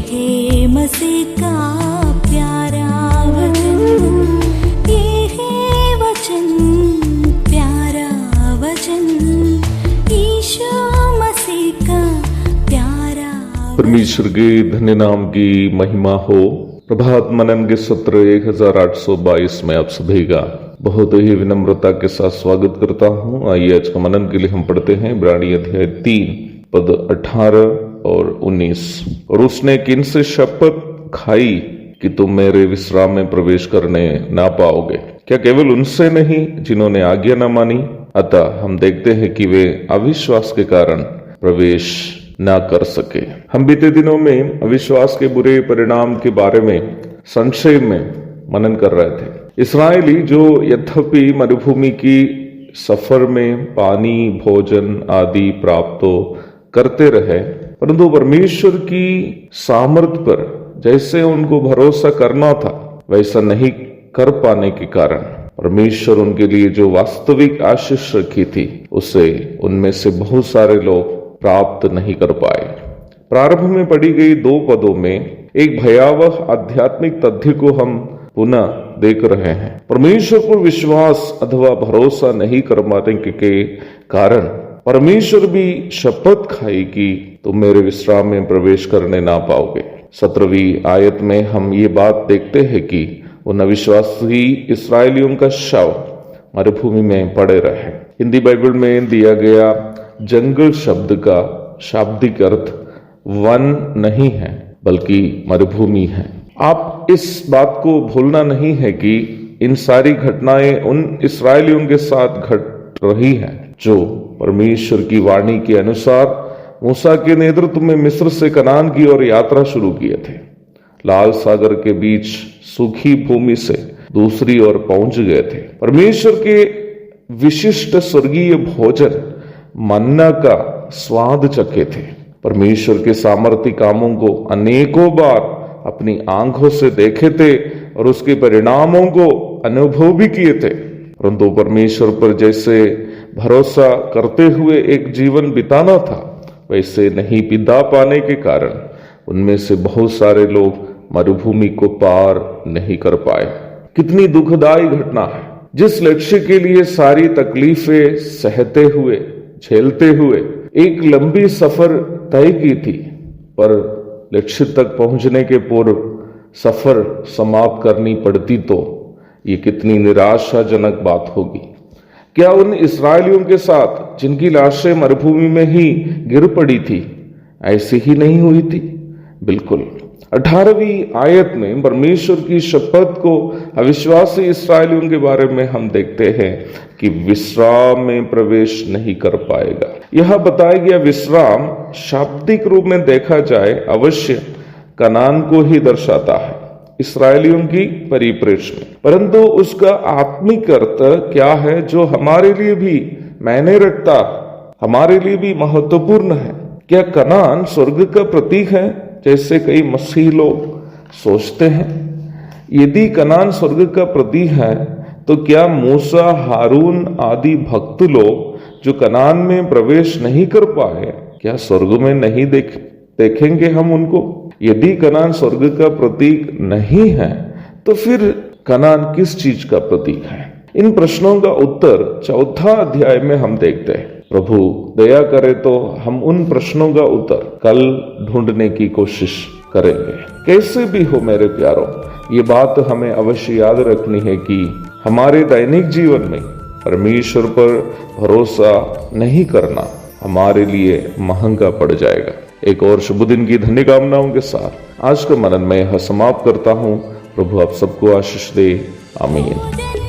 है मसीह का प्यारा वचन, ये है वचन, प्यारा वचन, यीशु मसीह का प्यारा परमेश्वर के धन्य नाम की महिमा हो। प्रभात मनन के सत्र 1822 में आप सभी का बहुत ही विनम्रता के साथ स्वागत करता हूँ। आइए आज का मनन के लिए हम पढ़ते हैं इब्रानी अध्याय 3 पद 18 और 19। और उसने किनसे शपथ खाई कि तुम मेरे विश्राम में प्रवेश करने ना पाओगे? क्या केवल उनसे नहीं जिन्होंने आज्ञा न मानी? अतः हम देखते हैं कि वे अविश्वास के कारण प्रवेश ना कर सके। हम बीते दिनों में अविश्वास के बुरे परिणाम के बारे में संक्षेप में मनन कर रहे थे। इस्राएली जो यद्यपि मरुभूमि की सफर में पानी, भोजन आदि प्राप्त करते रहे, परंतु परमेश्वर की सामर्थ्य पर जैसे उनको भरोसा करना था वैसा नहीं कर पाने के कारण परमेश्वर उनके लिए जो वास्तविक आशीष रखी थी उसे उनमें से बहुत सारे लोग प्राप्त नहीं कर पाए। प्रारंभ में पढ़ी गई 2 पदों में एक भयावह आध्यात्मिक तथ्य को हम पुनः देख रहे हैं। परमेश्वर पर विश्वास अथवा भरोसा नहीं कर पाने के कारण परमेश्वर भी शपथ खाई कि तुम मेरे विश्राम में प्रवेश करने ना पाओगे। 17वीं आयत में हम ये बात देखते हैं कि उन अविश्वासी इस्राएलियों का शव मरुभूमि में पड़े रहे। हिंदी बाइबल में दिया गया जंगल शब्द का शाब्दिक अर्थ वन नहीं है बल्कि मरुभूमि है। आप इस बात को भूलना नहीं है कि इन सारी घटनाएं उन इस्राएलियों के साथ घट रही हैं जो परमेश्वर की वाणी के अनुसार मूसा के नेतृत्व में मिस्र से कनान की ओर यात्रा शुरू किए थे। लाल सागर के बीच सूखी भूमि से दूसरी ओर पहुंच गए थे। परमेश्वर के विशिष्ट स्वर्गीय भोजन मन्ना का स्वाद चखे थे। परमेश्वर के सामर्थ्य कामों को अनेकों बार अपनी आंखों से देखे थे और उसके परिणामों को अनुभव भी किए थे, परंतु परमेश्वर पर जैसे भरोसा करते हुए एक जीवन बिताना था वैसे नहीं बिता पाने के कारण उनमें से बहुत सारे लोग मरुभूमि को पार नहीं कर पाए। कितनी दुखदाई घटना है। जिस लक्ष्य के लिए सारी तकलीफें सहते हुए झेलते हुए एक लंबी सफर तय की थी, पर लक्ष्य तक पहुंचने के पूर्व सफर समाप्त करनी पड़ती तो ये कितनी निराशाजनक बात होगी। क्या उन इस्राएलियों के साथ जिनकी लाशें मरुभूमि में ही गिर पड़ी थी ऐसी ही नहीं हुई थी? बिल्कुल। 18वीं आयत में परमेश्वर की शपथ को अविश्वासी इस्राएलियों के बारे में हम देखते हैं कि विश्राम में प्रवेश नहीं कर पाएगा। यह बताया गया विश्राम शाब्दिक रूप में देखा जाए अवश्य कनान को ही दर्शाता है इस्राएलियों की परिप्रेक्ष्य में, परंतु उसका आत्मिक अर्थ क्या है जो हमारे लिए भी मायने रखता, हमारे लिए भी महत्वपूर्ण है? क्या कनान स्वर्ग का प्रतीक है जैसे कई मसीह लोग सोचते हैं? यदि कनान स्वर्ग का प्रतीक है तो क्या मूसा, हारून आदि भक्त लोग जो कनान में प्रवेश नहीं कर पाए क्या स्वर्ग में नहीं देखेंगे हम उनको? यदि कनान स्वर्ग का प्रतीक नहीं है तो फिर कनान किस चीज का प्रतीक है? इन प्रश्नों का उत्तर 4 अध्याय में हम देखते हैं। प्रभु दया करे तो हम उन प्रश्नों का उत्तर कल ढूंढने की कोशिश करेंगे। कैसे भी हो मेरे प्यारों, ये बात हमें अवश्य याद रखनी है कि हमारे दैनिक जीवन में परमेश्वर पर भरोसा नहीं करना हमारे लिए महंगा पड़ जाएगा। एक और शुभ दिन की धन्य कामनाओं के साथ आज का मनन मैं यह समाप्त करता हूँ। प्रभु आप सबको आशीष दे। आमीन।